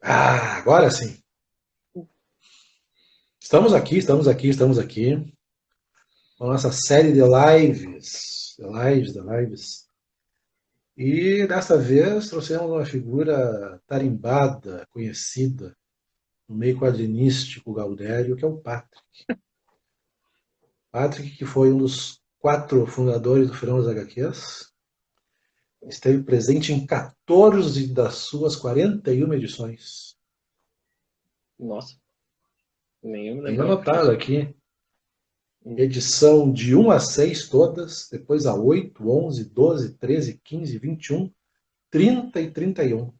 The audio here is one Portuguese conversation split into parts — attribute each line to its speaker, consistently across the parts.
Speaker 1: Ah, agora sim. Estamos aqui, estamos aqui, estamos aqui. Com a nossa série de lives. De lives. E dessa vez trouxemos uma figura tarimbada, conhecida, no meio quadrinístico gaudério, que é o Patrick. Patrick, que foi um dos 4 fundadores do Fernão das HQs, esteve presente em 14 das suas 41 edições.
Speaker 2: Nossa, nem eu me
Speaker 1: Tenho
Speaker 2: lembrava
Speaker 1: anotado
Speaker 2: disso.
Speaker 1: aqui.
Speaker 2: Hum.
Speaker 1: Edição de 1 a 6 todas, depois a 8, 11, 12, 13, 15, 21, 30 e 31.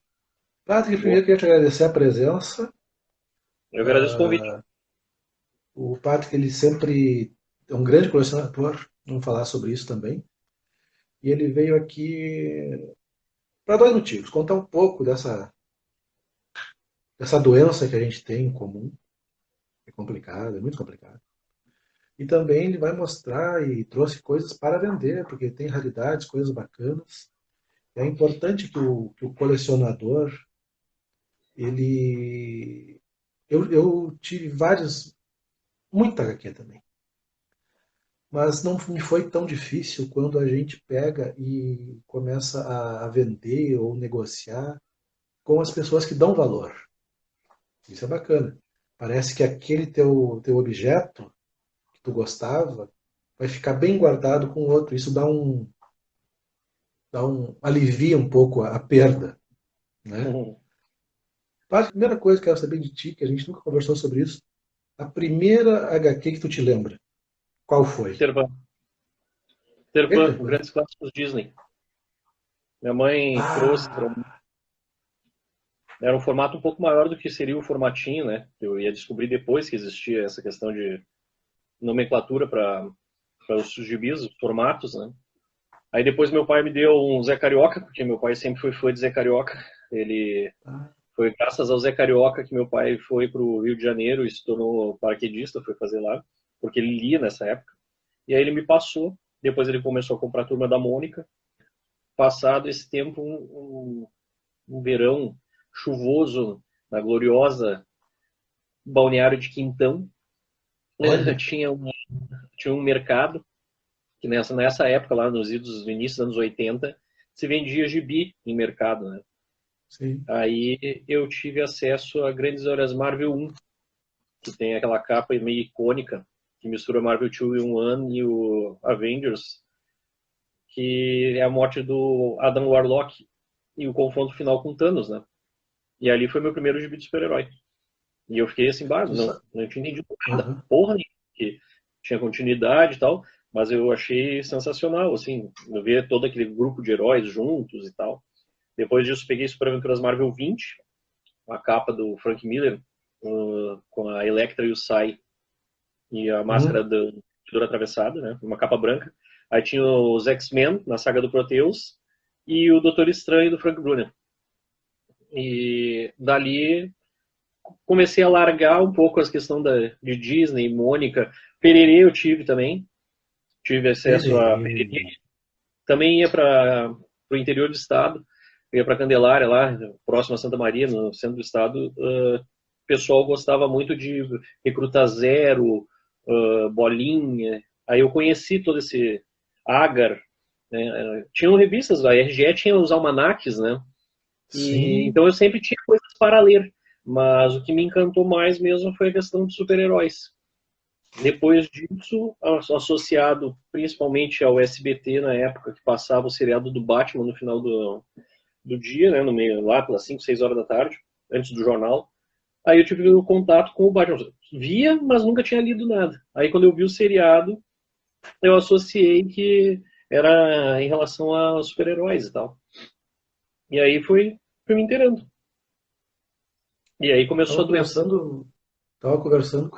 Speaker 1: Patrick,
Speaker 2: Boa.
Speaker 1: primeiro queria te agradecer a presença.
Speaker 2: Eu agradeço o convite.
Speaker 1: O Patrick, ele sempre é um grande colecionador, vamos falar sobre isso também. E ele veio aqui para dois motivos. Contar um pouco dessa doença que a gente tem em comum. É complicado, é muito complicado. E também ele vai mostrar e trouxe coisas para vender, porque tem raridades, coisas bacanas. É importante que o colecionador, ele... Eu tive vários, muita HQ também, mas não me foi tão difícil quando a gente pega e começa a vender ou negociar com as pessoas que dão valor. Isso é bacana. Parece que aquele teu objeto que tu gostava vai ficar bem guardado com o outro. Isso alivia um pouco a perda, né?
Speaker 2: Uhum.
Speaker 1: A primeira coisa que eu quero saber de ti, que a gente nunca conversou sobre isso, a primeira HQ que tu te lembra, qual foi?
Speaker 2: Peter Pan. Peter
Speaker 1: Peter
Speaker 2: Pan,
Speaker 1: Pan.
Speaker 2: grandes clássicos Disney. Minha mãe trouxe para mim.
Speaker 1: Ah,
Speaker 2: Era um formato um pouco maior do que seria o formatinho, né? Eu ia descobrir depois que existia essa questão de nomenclatura para os gibis, os formatos, né? Aí depois meu pai me deu um Zé Carioca, porque meu pai sempre foi fã de Zé Carioca. Ele
Speaker 1: ah,
Speaker 2: foi graças ao Zé Carioca que meu pai foi para o Rio de Janeiro e se tornou paraquedista, foi fazer lá, porque ele lia nessa época. E aí ele me passou. Depois ele começou a comprar a Turma da Mônica. Passado esse tempo, um verão chuvoso na gloriosa Balneário de Quintão,
Speaker 1: olha,
Speaker 2: tinha um mercado que nessa época, lá nos idos do início dos anos 80, se vendia gibi em mercado, né?
Speaker 1: sim.
Speaker 2: Aí eu tive acesso a Grandes Horas Marvel 1, que tem aquela capa meio icônica, que mistura Marvel 2-in-1 e o Avengers, que é a morte do Adam Warlock e o confronto final com Thanos, né? E ali foi meu primeiro gibi de super-herói. E eu fiquei assim, bah,
Speaker 1: Tu
Speaker 2: não tinha entendido nada,
Speaker 1: Aham.
Speaker 2: porra nenhuma, que tinha continuidade e tal, mas eu achei sensacional, assim, ver todo aquele grupo de heróis juntos e tal. Depois disso, peguei Super Aventuras Marvel 20, a capa do Frank Miller, com a Electra e o Sai, e a máscara
Speaker 1: Uhum.
Speaker 2: do Tesouro Atravessado, né? Uma capa branca. Aí tinha os X-Men, na saga do Proteus, e o Doutor Estranho do Frank Brunner. E dali comecei a largar um pouco as questões de Disney, Mônica. Pererê eu tive também. Tive acesso a
Speaker 1: Pererê.
Speaker 2: Pererê. Também ia para o interior do estado. Eu ia para Candelária, lá, próximo a Santa Maria, no centro do estado. O pessoal gostava muito de Recruta Zero, Bolinha. Aí eu conheci todo esse Agar. Né? Tinham revistas, a RGE tinha os almanaques, né? E,
Speaker 1: Sim.
Speaker 2: então eu sempre tinha coisas para ler. Mas o que me encantou mais mesmo foi a questão de super-heróis. Depois disso, associado principalmente ao SBT na época que passava o seriado do Batman no final do dia, né, no meio lá pelas 5, 6 horas da tarde, antes do jornal. Aí eu tive o contato com o Batman. Via, mas nunca tinha lido nada. Aí quando eu vi o seriado, eu associei que era em relação a super-heróis e tal. E aí fui me inteirando. E aí começou
Speaker 1: Tava
Speaker 2: a doença.
Speaker 1: conversando, tava conversando,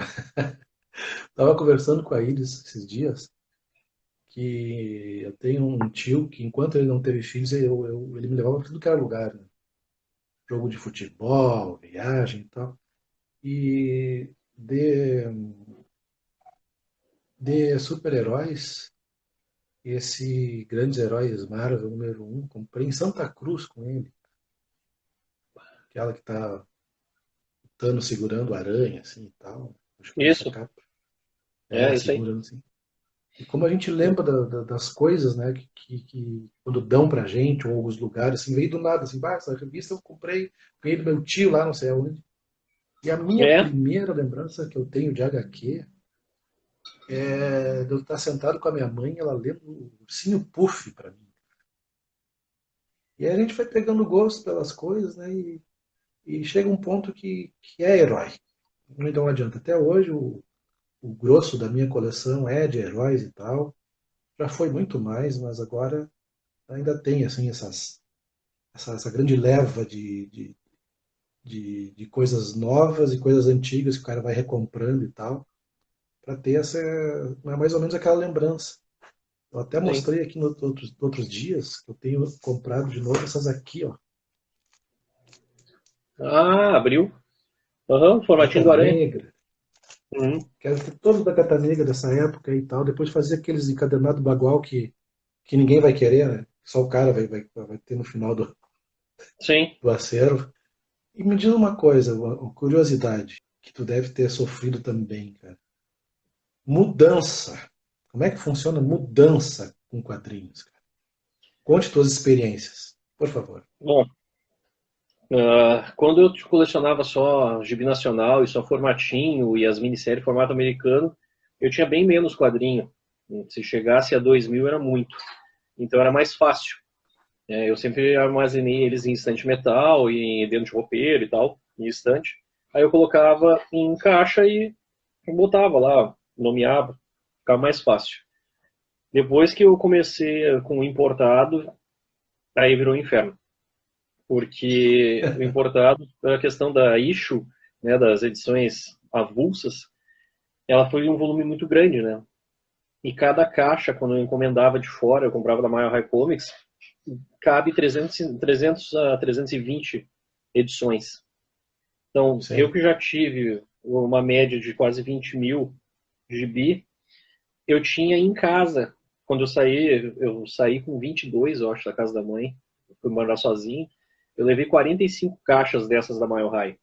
Speaker 1: tava conversando com a Iris esses dias, que eu tenho um tio que enquanto ele não teve filhos, ele me levava para tudo que era lugar, né? Jogo de futebol, viagem e tal. E de super-heróis, esse Grandes Heróis Marvel número um, comprei em Santa Cruz com ele, aquela que tá. Thanos segurando a aranha, assim, e tal. Acho que essa
Speaker 2: Isso,
Speaker 1: capa.
Speaker 2: é
Speaker 1: É,
Speaker 2: isso aí.
Speaker 1: segurando, assim. E como a gente lembra das coisas, né, que quando dão pra gente, ou alguns lugares, assim, veio do nada, assim, bah, essa revista eu comprei, ganhei do meu tio lá, não sei aonde. E a minha
Speaker 2: É,
Speaker 1: primeira lembrança que eu tenho de HQ é de eu estar sentado com a minha mãe, ela lendo o Ursinho Puff pra mim. E aí a gente vai pegando gosto pelas coisas, né, e chega um ponto que é herói. Então não adianta. Até hoje o grosso da minha coleção é de heróis e tal. Já foi muito mais, mas agora ainda tem assim essa grande leva de coisas novas e coisas antigas que o cara vai recomprando e tal, para ter mais ou menos aquela lembrança. Eu até
Speaker 2: sim.
Speaker 1: mostrei aqui nos outros dias que eu tenho comprado de novo essas aqui, ó.
Speaker 2: Ah, abriu. Aham,
Speaker 1: Gata
Speaker 2: formatinho do Aranha.
Speaker 1: Negra.
Speaker 2: Uhum.
Speaker 1: Quero ter todos da Gata Negra dessa época e tal. Depois fazer aqueles encadernados bagual que ninguém vai querer, né? Só o cara vai ter no final
Speaker 2: Sim.
Speaker 1: do acervo. E me diz uma coisa, uma curiosidade, que tu deve ter sofrido também, cara. Mudança. Como é que funciona mudança com quadrinhos, cara? Conte tuas experiências, por favor.
Speaker 2: Bom, quando eu colecionava só gibi nacional e só formatinho e as minisséries formato americano, eu tinha bem menos quadrinho. Se chegasse a 2000 era muito. Então era mais fácil. Eu sempre armazenei eles em estante metal e dentro de roupeiro e tal, em estante. Aí eu colocava em caixa e botava lá, nomeava, ficava mais fácil. Depois que eu comecei com o importado, aí virou um inferno. Porque o importado, a questão da issue, né, das edições avulsas, ela foi um volume muito grande, né? E cada caixa, quando eu encomendava de fora, eu comprava da Mile High Comics, cabe 300 a 320 edições. Então, eu
Speaker 1: Sim.
Speaker 2: que já tive uma média de quase 20 mil gibi, eu tinha em casa, quando eu saí com 22, eu acho, da casa da mãe, fui morar sozinho, eu levei 45 caixas dessas da Mile High.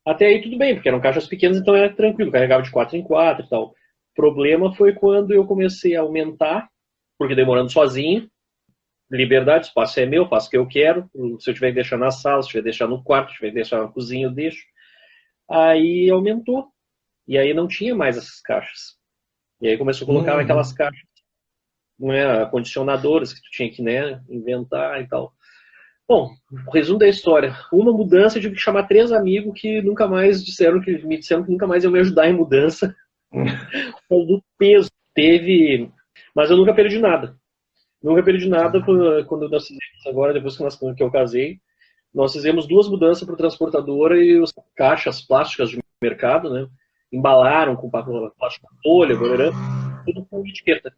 Speaker 2: Até aí tudo bem, porque eram caixas pequenas, então era tranquilo, carregava de 4 em 4 e tal. O problema foi quando eu comecei a aumentar, porque demorando sozinho, liberdade, espaço é meu, faço o que eu quero. Se eu tiver que deixar na sala, se tiver que deixar no quarto, se tiver que deixar na cozinha, eu deixo. Aí aumentou. E aí não tinha mais essas caixas. E aí começou a colocar aquelas
Speaker 1: Uhum.
Speaker 2: caixas, né, condicionadoras que tu tinha que, né, inventar e tal. Bom, resumo da história. Uma mudança, eu tive que chamar 3 amigos que nunca mais me disseram que nunca mais iam me ajudar em mudança. Do peso. Teve. Mas eu nunca perdi nada. Nunca perdi nada
Speaker 1: Sim.
Speaker 2: quando nós fizemos agora, depois que eu casei. Nós fizemos 2 mudanças para transportadora e as caixas plásticas de mercado, né? Embalaram com plástico folha, tudo com etiqueta.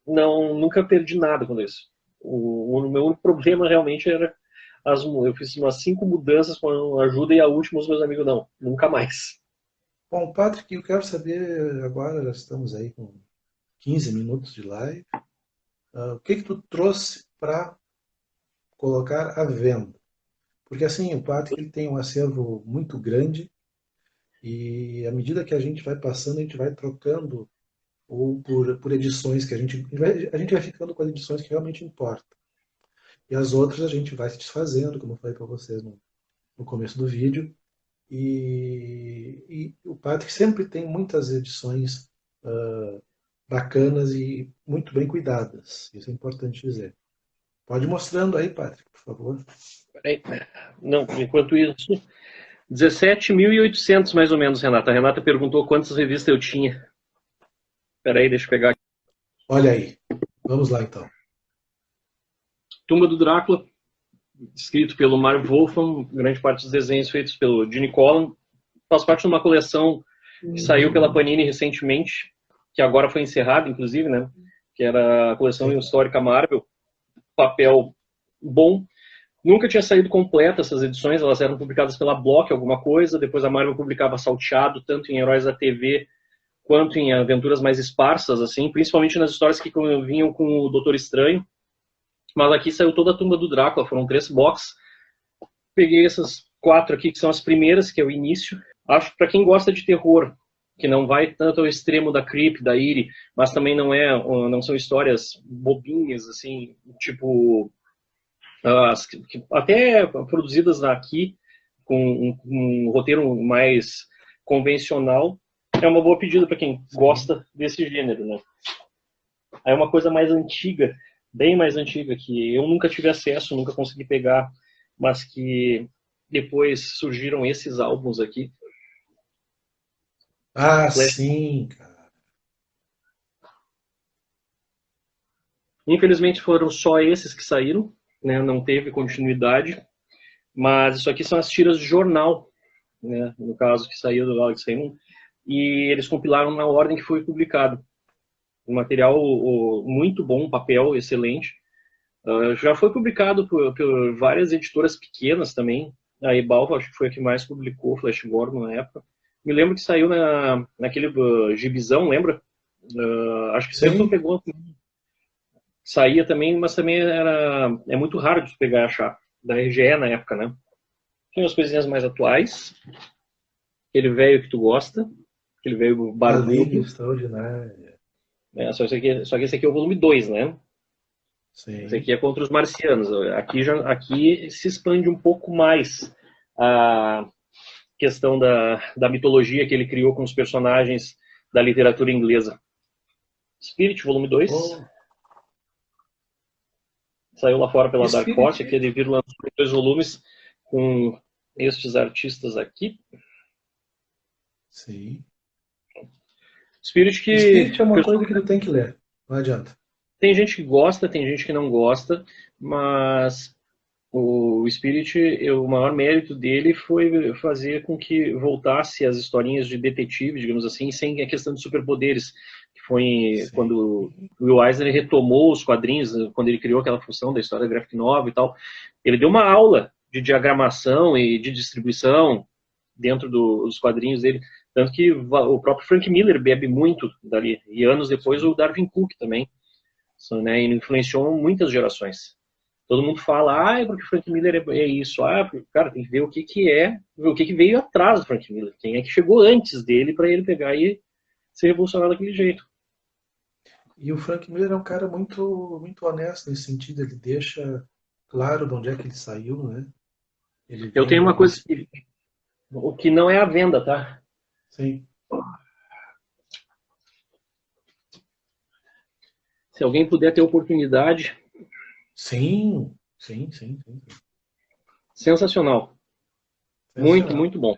Speaker 2: Não, nunca perdi nada com isso. O meu único problema realmente era eu fiz umas 5 mudanças com ajuda e a última os meus amigos não, nunca mais.
Speaker 1: Bom, Patrick, eu quero saber agora, já estamos aí com 15 minutos de live, o que que tu trouxe para colocar à venda? Porque assim, o Patrick ele tem um acervo muito grande e à medida que a gente vai passando, a gente vai trocando ou por edições que a gente vai ficando com as edições que realmente importam. E as outras a gente vai se desfazendo, como eu falei para vocês no começo do vídeo. E o Patrick sempre tem muitas edições bacanas e muito bem cuidadas. Isso é importante dizer. Pode ir mostrando aí, Patrick, por favor.
Speaker 2: Peraí. Não, enquanto isso, 17.800 mais ou menos, Renata. A Renata perguntou quantas revistas eu tinha. Peraí, deixa eu pegar aqui.
Speaker 1: Olha aí. Vamos lá então.
Speaker 2: Tumba do Drácula, escrito pelo Marv Wolfman, grande parte dos desenhos feitos pelo Gene Colan. Faz parte de uma coleção que saiu pela Panini recentemente, que agora foi encerrada, inclusive, né? Que era a coleção
Speaker 1: Sim.
Speaker 2: histórica Marvel. Papel bom. Nunca tinha saído completa essas edições, elas eram publicadas pela Block, alguma coisa. Depois a Marvel publicava salteado, tanto em Heróis da TV quanto em aventuras mais esparsas, assim, principalmente nas histórias que vinham com o Doutor Estranho. Mas aqui saiu toda a Tumba do Drácula, foram 3 boxes. peguei essas 4 aqui, que são as primeiras, que é o início. Acho que para quem gosta de terror, que não vai tanto ao extremo da Creep, da Eerie, mas também não são histórias bobinhas, assim, tipo, até produzidas aqui, com um roteiro mais convencional, é uma boa pedida para quem gosta desse gênero, né? Aí uma coisa mais antiga, bem mais antiga, que eu nunca tive acesso, nunca consegui pegar, mas que depois surgiram esses álbuns aqui.
Speaker 1: Ah,
Speaker 2: Flash.
Speaker 1: sim, cara.
Speaker 2: Infelizmente foram só esses que saíram, né? Não teve continuidade, mas isso aqui são as tiras de jornal, né? No caso que saiu do Alex Raymond, e eles compilaram na ordem que foi publicado. Um material muito bom, papel excelente. Já foi publicado por várias editoras pequenas também. A Ebalva acho que foi a que mais publicou Flash Gordon na época. Me lembro que saiu naquele gibizão, lembra? Acho que sempre pegou. Saía também, mas também é muito raro de pegar e achar. Da RGE na época, né? Tem umas coisinhas mais atuais. Aquele velho que tu gosta. Aquele velho barbudo.
Speaker 1: Extraordinária.
Speaker 2: Só que esse aqui é o volume 2, né?
Speaker 1: Sim.
Speaker 2: Esse aqui é contra os marcianos. Aqui se expande um pouco mais a questão da mitologia que ele criou com os personagens da literatura inglesa. Spirit, volume 2. Oh. Saiu lá fora pela Dark Horse, aqui a Devir lançou 2 volumes com estes artistas aqui.
Speaker 1: Sim.
Speaker 2: Spirit
Speaker 1: é uma coisa que tu tem que ler, não adianta.
Speaker 2: Tem gente que gosta, tem gente que não gosta, mas o Spirit, o maior mérito dele foi fazer com que voltasse as historinhas de detetive, digamos assim, sem a questão de superpoderes, que foi quando o Will Eisner retomou os quadrinhos, quando ele criou aquela função da história graphic novel e tal. Ele deu uma aula de diagramação e de distribuição dentro dos quadrinhos dele, tanto que o próprio Frank Miller bebe muito dali, e anos depois o Darwin Cook também, né, ele influenciou muitas gerações. Todo mundo fala, porque o Frank Miller é isso. Cara, tem que ver o que veio atrás do Frank Miller. Quem é que chegou antes dele para ele pegar e ser revolucionário daquele jeito.
Speaker 1: E o Frank Miller é um cara muito, muito honesto nesse sentido. Ele deixa claro de onde é que ele saiu, né?
Speaker 2: Eu tenho uma coisa o que não é a venda, tá?
Speaker 1: Sim.
Speaker 2: Se alguém puder ter oportunidade...
Speaker 1: Sim.
Speaker 2: Sensacional. Muito, muito bom.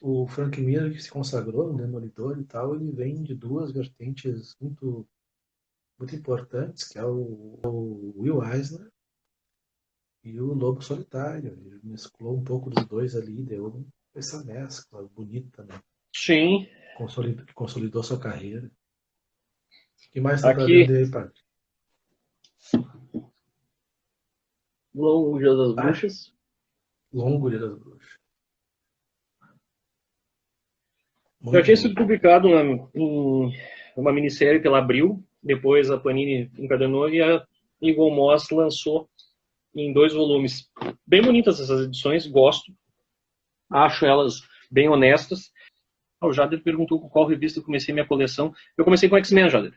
Speaker 1: O Frank Miller, que se consagrou no Demolidor e tal, ele vem de 2 vertentes muito, muito importantes, que é o Will Eisner e o Lobo Solitário. Ele mesclou um pouco dos dois ali, deu essa mescla bonita, né?
Speaker 2: Sim.
Speaker 1: Consolidou sua carreira. O que mais está para vender aí, padre?
Speaker 2: Longo Dia das Bruxas.
Speaker 1: Longo Dia das Bruxas.
Speaker 2: Já tinha sido publicado em uma minissérie pela Abril, depois a Panini encadenou e a Eagle Moss lançou em 2 volumes. Bem bonitas essas edições, gosto. Acho elas bem honestas. O Jader perguntou com qual revista eu comecei minha coleção. Eu comecei com X-Men, Jader.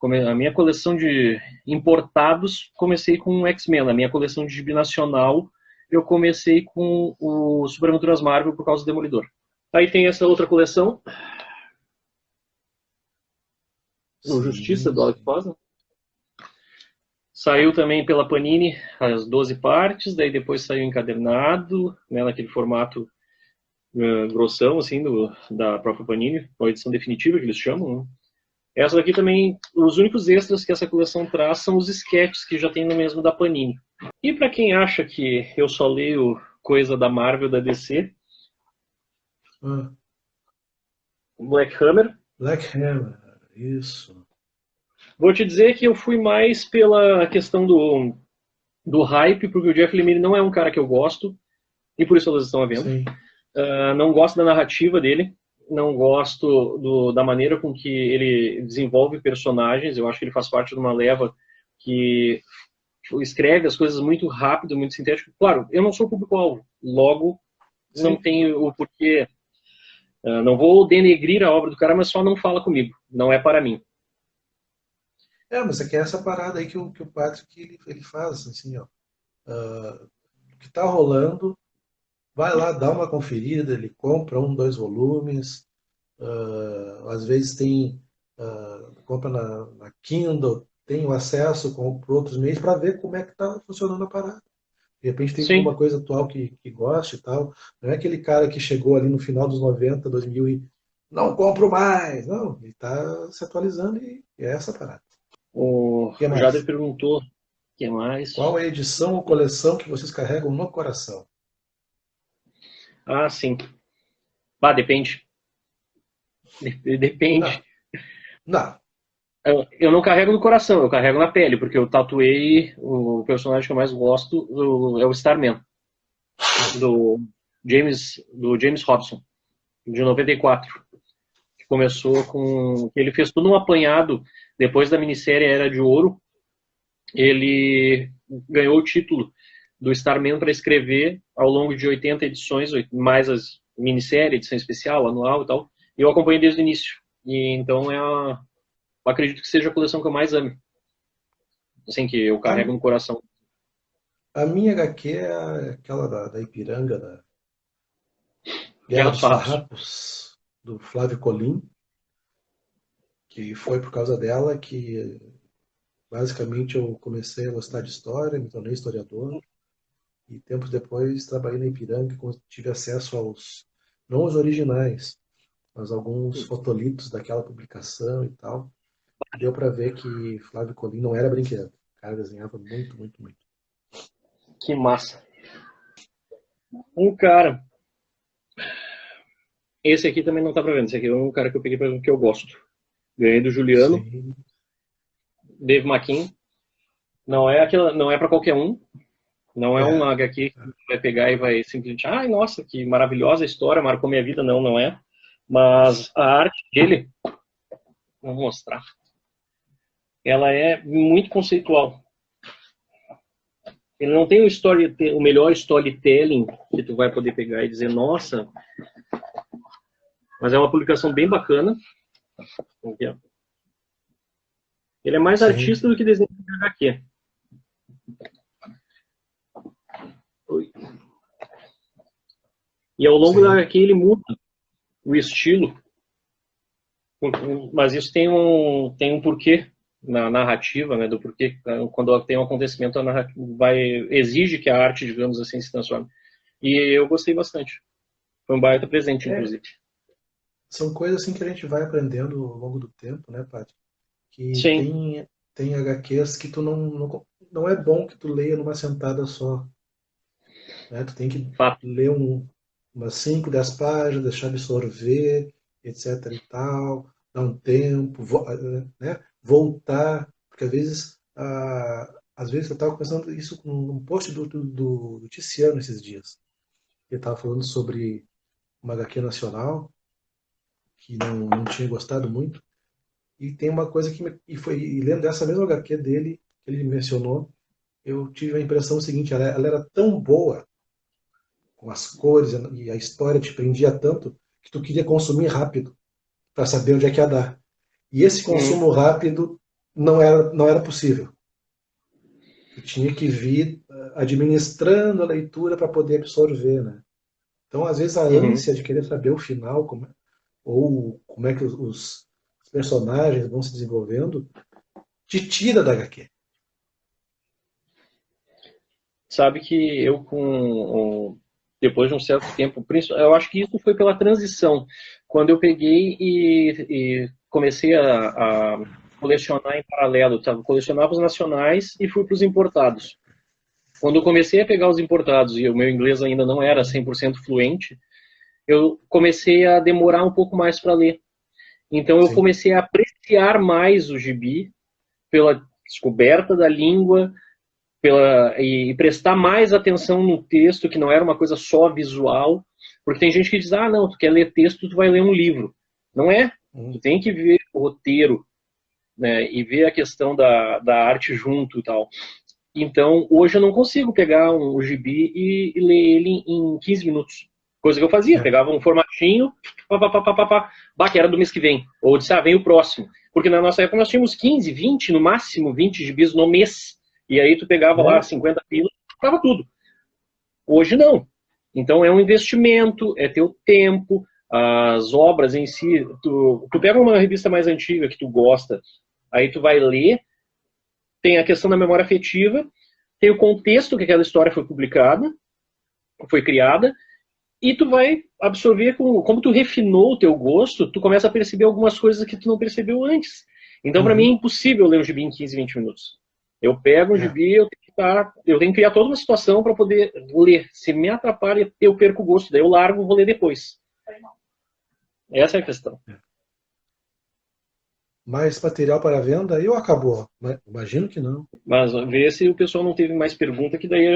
Speaker 2: A minha coleção de importados, comecei com X-Men. A minha coleção de gibi nacional, eu comecei com o Super Aventuras Marvel por causa do Demolidor. Aí tem essa outra coleção, do Justiça, do Alex Posner. Saiu também pela Panini as 12 partes, daí depois saiu encadernado, né, naquele formato grossão, assim, da própria Panini, a edição definitiva que eles chamam, né? Essa daqui também, os únicos extras que essa coleção traz são os sketches que já tem no mesmo da Panini. E para quem acha que eu só leio coisa da Marvel, da DC... Black Hammer.
Speaker 1: Isso.
Speaker 2: Vou te dizer que eu fui mais pela questão do hype, porque o Jeff Lemire não é um cara que eu gosto, e por isso elas estão à venda. Não gosto da narrativa dele, não gosto da maneira com que ele desenvolve personagens. Eu acho que ele faz parte de uma leva que escreve as coisas muito rápido, muito sintético. Claro, eu não sou público-alvo, logo não
Speaker 1: Sim.
Speaker 2: tenho o porquê. Não vou denegrir a obra do cara, mas só não fala comigo. Não é para mim.
Speaker 1: Mas é que é essa parada aí que o Patrick ele faz, assim, ó. O que tá rolando, vai lá, dá uma conferida, ele compra um, dois volumes, às vezes tem, compra na Kindle, tem o acesso por outros meios para ver como é que tá funcionando a parada. De repente tem
Speaker 2: Sim.
Speaker 1: alguma coisa atual que goste e tal. Não é aquele cara que chegou ali no final dos 90, 2000 e não compro mais. Não, ele está se atualizando e é essa a parada.
Speaker 2: O
Speaker 1: O que
Speaker 2: Jader
Speaker 1: mais?
Speaker 2: perguntou o que mais.
Speaker 1: Qual é a edição ou coleção que vocês carregam no coração?
Speaker 2: Ah, sim. Ah, depende. Depende.
Speaker 1: Não, não.
Speaker 2: Eu não carrego no coração, eu carrego na pele, porque eu tatuei o personagem que eu mais gosto, é o Starman, do James Robson, de 94. Que começou com. Ele fez tudo um apanhado depois da minissérie Era de Ouro. Ele ganhou o título do Starman para escrever ao longo de 80 edições, mais as minissérie, edição especial, anual e tal. E eu acompanhei desde o início. E então acredito que seja a coleção que eu mais amo. Assim, que eu
Speaker 1: A,
Speaker 2: carrego no coração.
Speaker 1: a minha HQ é aquela da Ipiranga, da Guerra
Speaker 2: Guerra dos
Speaker 1: dos
Speaker 2: Farrapos.
Speaker 1: Farrapos, do Flávio Colim, que foi por causa dela que basicamente eu comecei a gostar de história, me tornei historiador. E tempos depois trabalhei na Ipiranga, tive acesso aos, não os originais, mas alguns fotolitos daquela publicação e tal. E deu para ver que Flávio Colim não era brinquedo. O cara desenhava muito, muito, muito.
Speaker 2: Que massa. Um cara. Esse aqui também não tá pra vendo. Esse aqui é um cara que eu peguei que eu gosto. Ganhei do Juliano,
Speaker 1: Sim,
Speaker 2: Dave McKean. Não é para qualquer um. Não é um
Speaker 1: é.
Speaker 2: HQ que vai pegar e vai simplesmente, ai, nossa, que maravilhosa história, marcou minha vida. Não, não é. Mas a arte dele, vou mostrar, ela é muito conceitual. Ele não tem o melhor storytelling que tu vai poder pegar e dizer, nossa, mas é uma publicação bem bacana. Ele é mais
Speaker 1: Sim,
Speaker 2: artista do
Speaker 1: sim.
Speaker 2: que desenho de HQ. E ao longo da
Speaker 1: Sim.
Speaker 2: HQ ele muda o estilo, mas isso tem um porquê na narrativa, né, do porquê quando tem um acontecimento a narrativa exige que a arte, digamos assim, se transforme. E eu gostei bastante. Foi um baita presente,
Speaker 1: É,
Speaker 2: inclusive.
Speaker 1: são coisas assim que a gente vai aprendendo ao longo do tempo, né, Paty? Que
Speaker 2: Sim,
Speaker 1: tem HQs que tu não é bom que tu leia numa sentada só. Né? Tu tem que
Speaker 2: fato.
Speaker 1: ler umas 5, 10 páginas, deixar absorver, etc e tal, dar um tempo, né? Voltar, porque às vezes eu estava pensando isso num post do Tiziano esses dias. Ele estava falando sobre uma HQ nacional que não tinha gostado muito, e tem uma coisa e lendo essa mesma HQ dele, que ele mencionou, eu tive a impressão seguinte, ela era tão boa, com as cores e a história te prendia tanto que tu queria consumir rápido para saber onde é que ia dar. E esse
Speaker 2: Uhum,
Speaker 1: consumo rápido não era possível. Tu tinha que vir administrando a leitura para poder absorver, né? Então, às vezes, a
Speaker 2: uhum.
Speaker 1: ânsia de querer saber o final, ou como é que os personagens vão se desenvolvendo, te tira da HQ.
Speaker 2: Sabe que eu depois de um certo tempo, eu acho que isso foi pela transição, quando eu peguei e comecei a colecionar em paralelo, tá? Colecionava os nacionais e fui para os importados. Quando eu comecei a pegar os importados e o meu inglês ainda não era 100% fluente, eu comecei a demorar um pouco mais para ler. Então eu
Speaker 1: Sim.
Speaker 2: comecei a apreciar mais o gibi pela descoberta da língua, e prestar mais atenção no texto, que não era uma coisa só visual, porque tem gente que diz, ah, não, tu quer ler texto, tu vai ler um livro. Não é. Tu
Speaker 1: Hum.
Speaker 2: tem que ver o roteiro, né, e ver a questão da arte junto e tal. Então, hoje eu não consigo pegar um gibi e ler ele em 15 minutos. Coisa que eu fazia,
Speaker 1: É.
Speaker 2: pegava um formatinho, pá, que era do mês que vem. Ou disse, vem o próximo. Porque na nossa época nós tínhamos 15, 20, no máximo 20 gibis no mês. E aí tu pegava lá
Speaker 1: É.
Speaker 2: 50 pilas, ficava tudo. Hoje não. Então é um investimento, é teu tempo, as obras em si. Tu pega uma revista mais antiga que tu gosta, aí tu vai ler, tem a questão da memória afetiva, tem o contexto que aquela história foi publicada, foi criada, e tu vai absorver, como tu refinou o teu gosto, tu começa a perceber algumas coisas que tu não percebeu antes. Então, para mim, é
Speaker 1: Uhum.
Speaker 2: impossível ler um gibi em 15, 20 minutos. Eu pego um
Speaker 1: É.
Speaker 2: gibi, eu tenho que criar toda uma situação para poder ler. Se me atrapalha, eu perco o gosto. Daí eu largo, vou ler depois. Essa é a questão.
Speaker 1: Mais material para venda aí ou acabou? Imagino que não.
Speaker 2: Mas vê se o pessoal não teve mais pergunta, que daí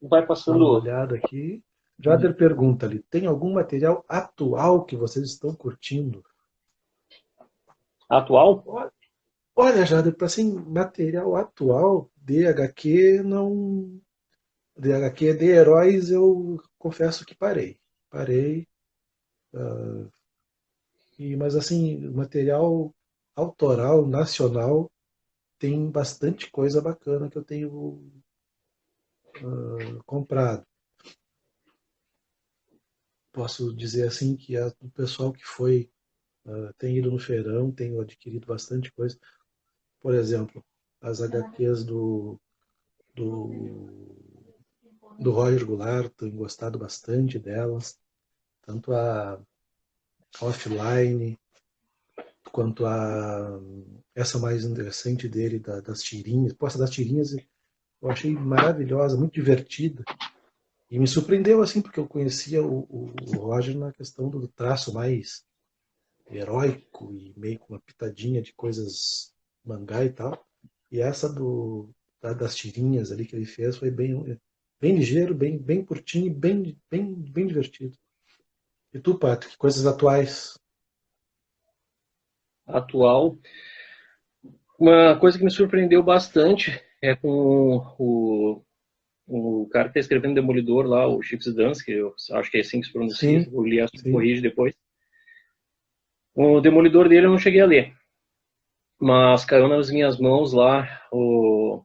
Speaker 2: vai
Speaker 1: Dá uma
Speaker 2: passando.
Speaker 1: olhada aqui. Jader pergunta ali: tem algum material atual que vocês estão curtindo?
Speaker 2: Atual?
Speaker 1: Olha, Jader, para assim, material atual de HQ não. De HQ de heróis eu confesso que parei. Parei. Mas assim, material autoral, nacional, tem bastante coisa bacana que eu tenho comprado. Posso dizer assim que o pessoal que foi tem ido no feirão, tem adquirido bastante coisa. Por exemplo, as HQs do, do Roger Goulart, tenho gostado bastante delas. Tanto a Offline, quanto a essa mais recente dele, das tirinhas. Pô, essa das tirinhas eu achei maravilhosa, muito divertida. E me surpreendeu, assim, porque eu conhecia o Roger na questão do traço mais heróico e meio com uma pitadinha de coisas mangá e tal. E essa das tirinhas ali que ele fez foi bem ligeiro, bem curtinho e bem divertido. E tu, Patrick, coisas atuais?
Speaker 2: Atual. Uma coisa que me surpreendeu bastante é com o cara que está escrevendo Demolidor lá, o Chips Dansky, eu acho que é assim que se pronuncia,
Speaker 1: Sim,
Speaker 2: o Lias me
Speaker 1: sim.
Speaker 2: corrige depois. O Demolidor dele eu não cheguei a ler, mas caiu nas minhas mãos lá o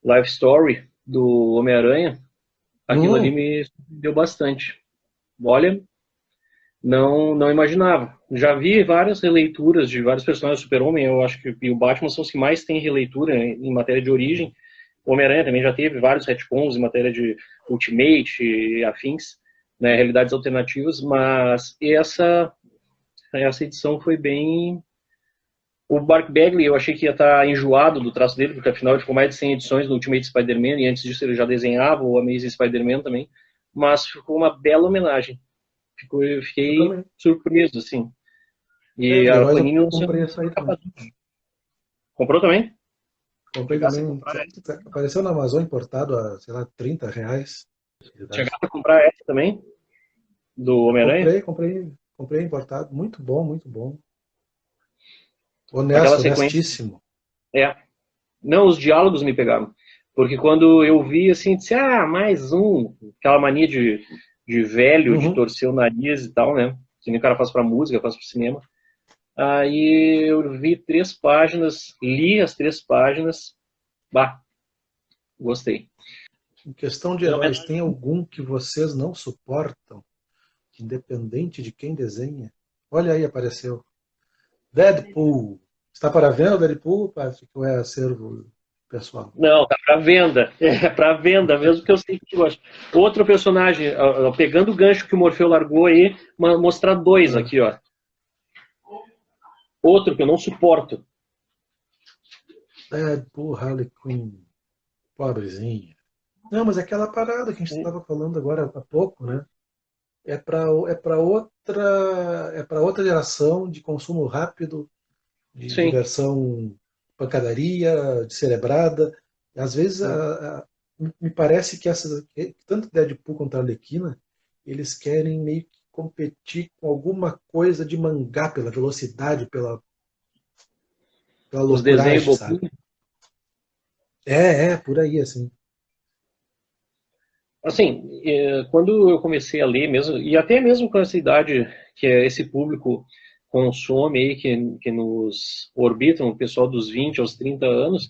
Speaker 2: Life Story do Homem-Aranha. Aquilo ali
Speaker 1: Hum,
Speaker 2: me surpreendeu bastante. Olha, não imaginava. Já vi várias releituras de vários personagens do Super-Homem, eu acho que e o Batman são os que mais têm releitura em matéria de origem. O Homem-Aranha também já teve vários retcons em matéria de Ultimate e afins, né, realidades alternativas, mas essa edição foi bem. O Mark Bagley, eu achei que ia estar enjoado do traço dele, porque afinal ele ficou mais de 100 edições do Ultimate Spider-Man, e antes disso ele já desenhava o Amazing Spider-Man também, mas ficou uma bela homenagem. Eu
Speaker 1: eu
Speaker 2: fiquei
Speaker 1: também.
Speaker 2: surpreso, assim.
Speaker 1: É,
Speaker 2: E
Speaker 1: de
Speaker 2: a
Speaker 1: heróis eu
Speaker 2: Panini lançou
Speaker 1: comprei essa
Speaker 2: uma
Speaker 1: aí também.
Speaker 2: capa dupla. Comprou também?
Speaker 1: Comprei
Speaker 2: Chegasse a
Speaker 1: também.
Speaker 2: comprar essa.
Speaker 1: Apareceu na Amazon importado a, sei lá, R$ 30.
Speaker 2: Chegasse a comprar essa também, do Homem-Aranha.
Speaker 1: Comprei importado. Muito bom, muito bom.
Speaker 2: Aquela
Speaker 1: Honesto,
Speaker 2: sequência.
Speaker 1: honestíssimo.
Speaker 2: É. Não, os diálogos me pegaram. Porque quando eu vi, assim, disse, mais um. Aquela mania de velho, de
Speaker 1: Uhum.
Speaker 2: torcer o nariz e tal, né? Que nem o cara faz pra música, faz pro cinema. Aí eu vi 3 páginas, li as 3 páginas. Bah, gostei.
Speaker 1: Em questão de
Speaker 2: Não é
Speaker 1: heróis, tem algum que vocês não suportam, independente de quem desenha? Olha aí, apareceu. Deadpool. Está para venda o Deadpool, Patrick? Ou é acervo pessoal?
Speaker 2: Não, tá pra venda. É pra venda, mesmo que eu sei que tu gosta. Outro personagem, pegando o gancho que o Morfeu largou aí, mostrar dois
Speaker 1: Ah,
Speaker 2: aqui, ó. Outro que eu não suporto.
Speaker 1: Deadpool, Harley Quinn. Pobrezinha. Não, mas é aquela parada que a gente estava falando agora há pouco, né? É para outra geração de consumo rápido, de
Speaker 2: Sim.
Speaker 1: diversão, pancadaria, descerebrada. Às vezes me parece que tanto Deadpool quanto a Arlequina, eles querem meio que competir com alguma coisa de mangá pela velocidade, pela
Speaker 2: Os desenhos
Speaker 1: loucuragem, sabe?
Speaker 2: bobinhos.
Speaker 1: Por aí, assim.
Speaker 2: Assim, quando eu comecei a ler mesmo, e até mesmo com essa idade que esse público consome aí, que nos orbitam, o pessoal dos 20 aos 30 anos,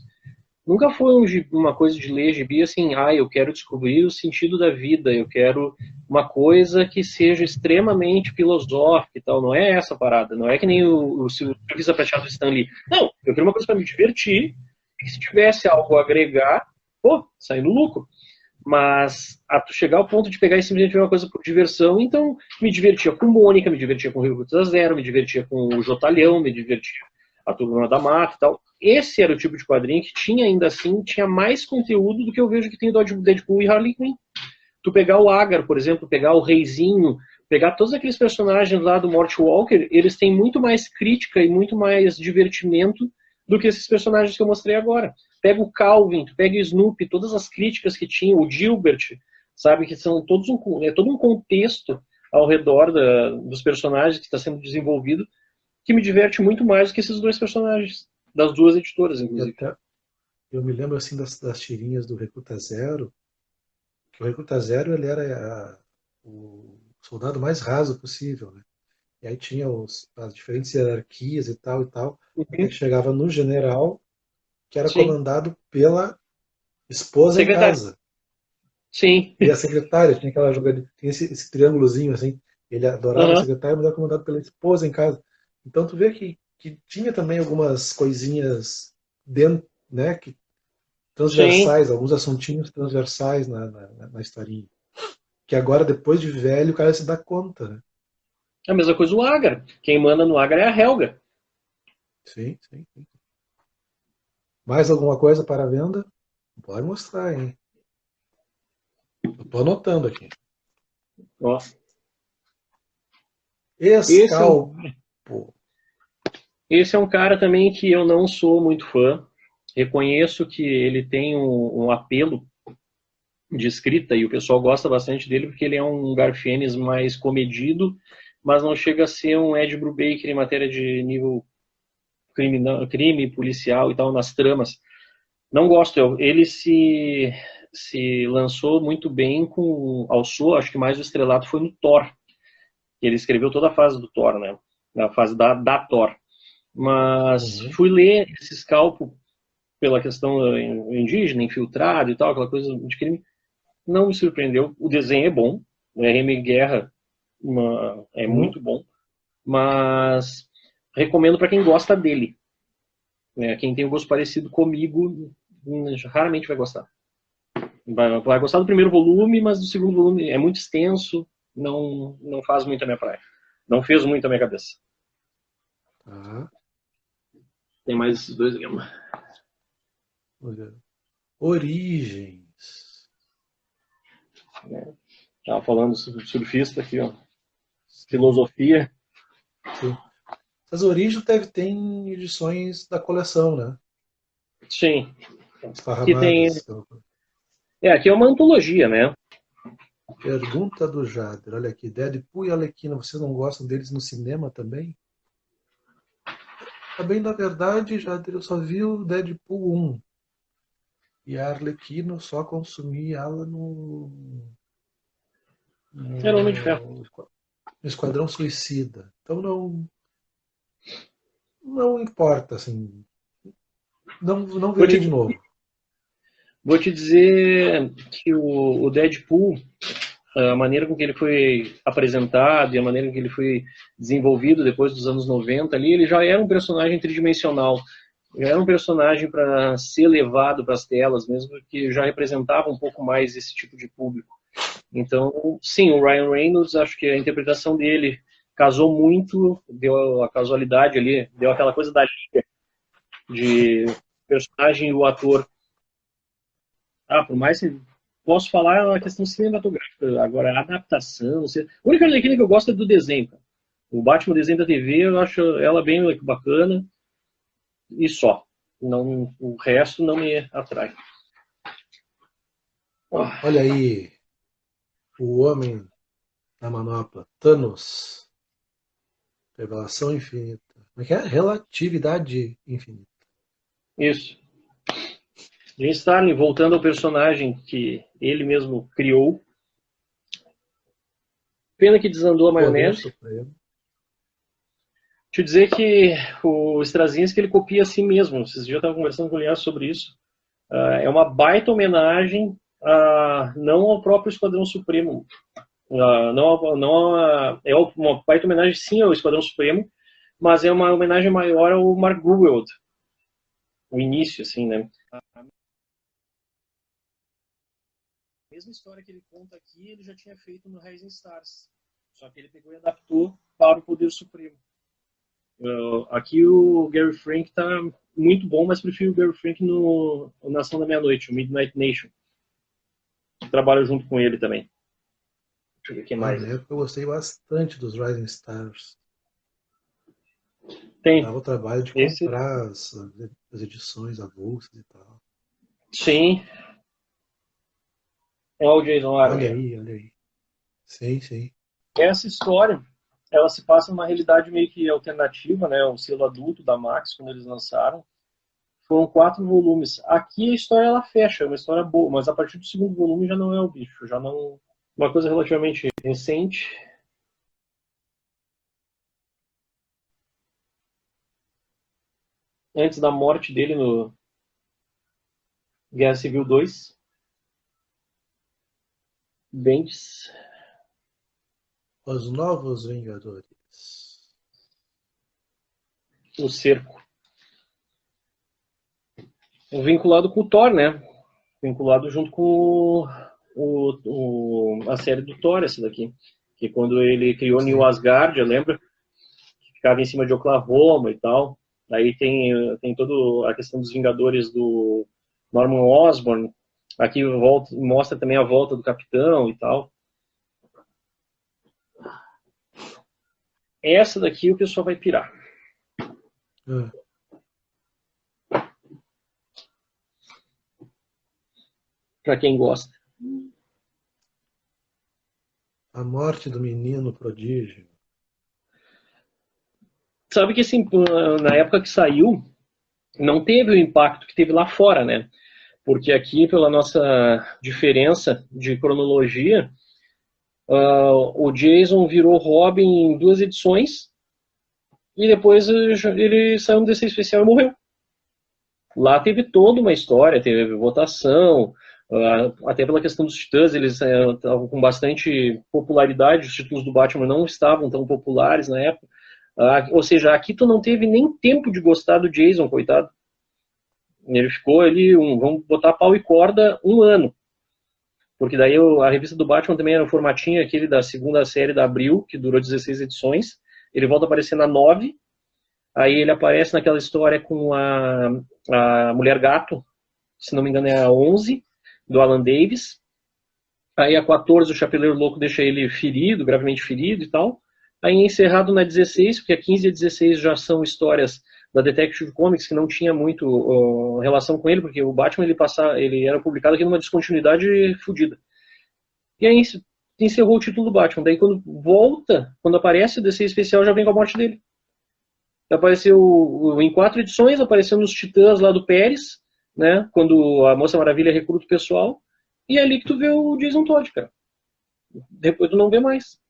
Speaker 2: nunca foi uma coisa de ler gibi assim, eu quero descobrir o sentido da vida, eu quero uma coisa que seja extremamente filosófica e tal. Não é essa parada, não é que nem o Surfista Prateado do Stanley. Não, eu quero uma coisa para me divertir, e se tivesse algo a agregar, pô, sai no lucro. Mas a tu chegar ao ponto de pegar e simplesmente ver uma coisa por diversão, então me divertia com Mônica, me divertia com o Rio da Zero, me divertia com o Jotalhão, me divertia a Turma da Mata e tal. Esse era o tipo de quadrinho que tinha, ainda assim, tinha mais conteúdo do que eu vejo que tem do Deadpool e Harley Quinn. Tu pegar o Agar, por exemplo, pegar o Reizinho, pegar todos aqueles personagens lá do Mort Walker, eles têm muito mais crítica e muito mais divertimento do que esses personagens que eu mostrei agora. Pega o Calvin, pega o Snoopy, todas as críticas que tinha, o Gilbert, sabe, que são todos todo um contexto ao redor dos personagens que está sendo desenvolvido, que me diverte muito mais do que esses dois personagens, das duas editoras,
Speaker 1: E
Speaker 2: inclusive.
Speaker 1: até eu me lembro assim das tirinhas do Recruta Zero, que o Recruta Zero ele era o soldado mais raso possível, né? E aí tinha as diferentes hierarquias e tal, até
Speaker 2: Uhum.
Speaker 1: que chegava no general, que era
Speaker 2: Sim.
Speaker 1: comandado pela esposa em
Speaker 2: Secretário.
Speaker 1: casa.
Speaker 2: Sim.
Speaker 1: E a secretária tinha aquela jogada, tinha esse triângulozinho assim. Ele adorava a
Speaker 2: Uhum.
Speaker 1: secretária, mas era comandado pela esposa em casa. Então tu vê que tinha também algumas coisinhas dentro, né, que
Speaker 2: Sim.
Speaker 1: transversais, alguns assuntinhos transversais na historinha. Que agora, depois de velho, o cara se dá conta, né?
Speaker 2: A mesma coisa o Agar. Quem manda no Agar é a Helga.
Speaker 1: Sim, sim, sim. Mais alguma coisa para a venda? Pode mostrar, hein? Eu tô anotando aqui.
Speaker 2: Ó. Esse é um,
Speaker 1: Escalpo.
Speaker 2: esse é um cara também que eu não sou muito fã. Reconheço que ele tem um apelo de escrita e o pessoal gosta bastante dele porque ele é um Garfienes mais comedido, mas não chega a ser um Ed Brubaker em matéria de nível crime policial e tal nas tramas. Não gosto. Ele se lançou muito bem com Alçou, acho que mais o estrelato foi no Thor. Ele escreveu toda a fase do Thor, né? Na fase da Thor. Mas
Speaker 1: Uhum.
Speaker 2: fui ler esse escalpo pela questão indígena, infiltrado e tal, aquela coisa de crime. Não me surpreendeu. O desenho é bom. O RM Guerra é
Speaker 1: Uhum.
Speaker 2: muito bom. Mas recomendo para quem gosta dele. Né? Quem tem um gosto parecido comigo raramente vai gostar. Vai gostar do primeiro volume, mas do segundo volume é muito extenso, não faz muito a minha praia. Não fez muito a minha cabeça.
Speaker 1: Tá.
Speaker 2: Tem mais esses dois aqui.
Speaker 1: Olha. Origens.
Speaker 2: Tava falando sobre surfista aqui, ó.
Speaker 1: Sim,
Speaker 2: Filosofia.
Speaker 1: sim. As origens deve ter em edições da coleção, né?
Speaker 2: Sim. Que tem.
Speaker 1: Esparramadas.
Speaker 2: Aqui é uma antologia, né?
Speaker 1: Pergunta do Jader. Olha aqui. Deadpool e Arlequina, vocês não gostam deles no cinema também? A bem da verdade, Jader, eu só vi o Deadpool 1. E a Arlequina eu só consumi ela
Speaker 2: Era Homem de Ferro.
Speaker 1: no Esquadrão Suicida. Então não importa, assim. Não
Speaker 2: Vou
Speaker 1: veria
Speaker 2: te,
Speaker 1: de novo.
Speaker 2: vou te dizer que o Deadpool, a maneira com que ele foi apresentado e a maneira com que ele foi desenvolvido depois dos anos 90 ali, ele já era um personagem tridimensional. Já era um personagem para ser levado para as telas, mesmo que já representava um pouco mais esse tipo de público. Então, sim, o Ryan Reynolds, acho que a interpretação dele casou muito, deu a casualidade ali, deu aquela coisa da liga de personagem e o ator. Por mais que posso falar é uma questão cinematográfica, agora a adaptação, a única Arlequina que eu gosto é do desenho, cara. O Batman desenho da TV, eu acho ela bem bacana e só. Não, o resto não me atrai. Oh,
Speaker 1: Olha aí, o homem na manopla. Thanos. Revelação infinita. Como é que é? Relatividade infinita.
Speaker 2: isso. Jim Starlin, voltando ao personagem que ele mesmo criou. Pena que desandou a maionese. Te dizer que o Straczynski ele copia a si mesmo. Esses dias eu estava conversando com o Linhares sobre isso. É uma baita homenagem não ao próprio Esquadrão Supremo. É uma baita homenagem sim ao Esquadrão Supremo, mas é uma homenagem maior ao Mark Gruenwald. O início, assim, né? A mesma história que ele conta aqui, ele já tinha feito no Rising Stars. Só que ele pegou e adaptou para o Poder Supremo. Aqui o Gary Frank tá muito bom, mas prefiro o Gary Frank no Nação da Meia-Noite, o Midnight Nation. Trabalho junto com ele também. Deixa eu ver o que mais.
Speaker 1: Na época eu gostei bastante dos Rising Stars.
Speaker 2: Tem.
Speaker 1: Dava o trabalho de comprar as edições avulsas e tal.
Speaker 2: Sim. É o Jason Aaron.
Speaker 1: Olha aí. Sim.
Speaker 2: Essa história, ela se passa numa realidade meio que alternativa, né? O selo adulto da Max, quando eles lançaram. Foram 4 volumes. Aqui a história ela fecha, é uma história boa, mas a partir do segundo volume já não é o bicho, já não... Uma coisa relativamente recente. Antes da morte dele no Guerra Civil 2. Bendis.
Speaker 1: Os Novos Vingadores.
Speaker 2: O Cerco. Vinculado com o Thor, né? Vinculado junto com a série do Thor, essa daqui. Que quando ele criou New Asgard, lembra? Que ficava em cima de Oklahoma e tal. Aí tem toda a questão dos Vingadores do Norman Osborn. Aqui mostra também a volta do Capitão e tal. Essa daqui o pessoal vai pirar. Pra quem gosta.
Speaker 1: A morte do menino prodígio.
Speaker 2: Sabe que assim, na época que saiu, não teve o impacto que teve lá fora, né? Porque aqui, pela nossa diferença de cronologia, o Jason virou Robin em 2 edições e depois ele saiu no DC especial e morreu. Lá teve toda uma história, teve votação, até pela questão dos Titãs, eles estavam com bastante popularidade, os títulos do Batman não estavam tão populares na época. Ou seja, aqui tu não teve nem tempo de gostar do Jason, coitado. Ele ficou ali, vamos botar pau e corda, 1 ano. Porque daí a revista do Batman também era o formatinho aquele da segunda série da Abril, que durou 16 edições. Ele volta a aparecer na 9. Aí ele aparece naquela história com a Mulher Gato, se não me engano é a 11, do Alan Davis. Aí a 14 o Chapeleiro Louco deixa ele ferido, gravemente ferido e tal. Aí encerrado na 16, porque a 15 e a 16 já são histórias da Detective Comics, que não tinha muito relação com ele, porque o Batman ele era publicado aqui numa descontinuidade fodida. E aí encerrou o título do Batman. Daí quando aparece o DC especial, já vem com a morte dele. Apareceu em 4 edições, apareceu nos Titãs lá do Pérez, né, quando a Moça Maravilha recruta o pessoal, e é ali que tu vê o Jason Todd, cara. Depois tu não vê mais.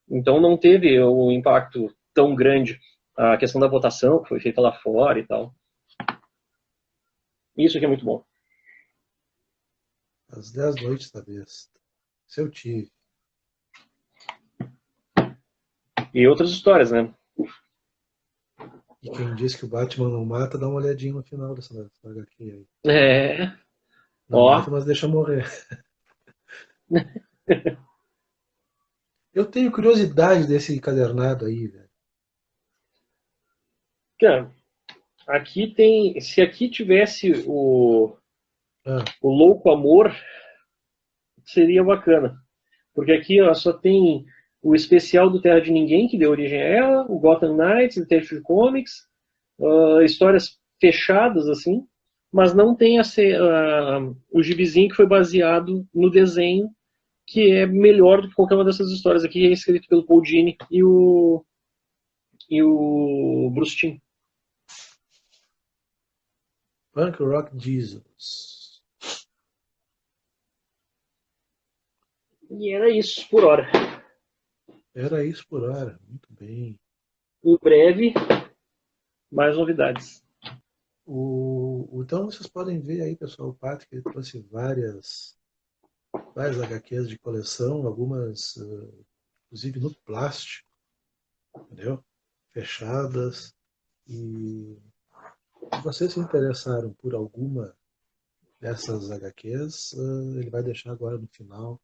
Speaker 2: Então não teve o impacto tão grande. A questão da votação, que foi feita lá fora e tal. Isso que é muito bom.
Speaker 1: As 10 noites da besta. Isso eu tive.
Speaker 2: E outras histórias, né?
Speaker 1: E quem diz que o Batman não mata, dá uma olhadinha no final dessa HQ aí. Não mata, mas deixa morrer. Eu tenho curiosidade desse encadernado aí, velho.
Speaker 2: Cara, aqui tem... Se aqui tivesse o Louco Amor, seria bacana. Porque aqui só tem o especial do Terra de Ninguém, que deu origem a ela, o Gotham Knights, Detective Comics, histórias fechadas, assim, mas não tem o gibizinho que foi baseado no desenho, que é melhor do que qualquer uma dessas histórias aqui, é escrito pelo Paul Dini e o Bruce Timm.
Speaker 1: Punk Rock Jesus.
Speaker 2: E era isso por hora.
Speaker 1: Era isso por hora. Muito bem.
Speaker 2: Em breve, mais novidades.
Speaker 1: Então vocês podem ver aí, pessoal, o Patrick ele trouxe várias HQs de coleção, algumas inclusive no plástico, entendeu? Fechadas. E se vocês se interessaram por alguma dessas HQs, ele vai deixar agora no final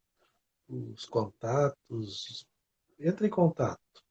Speaker 1: os contatos. Entre em contato.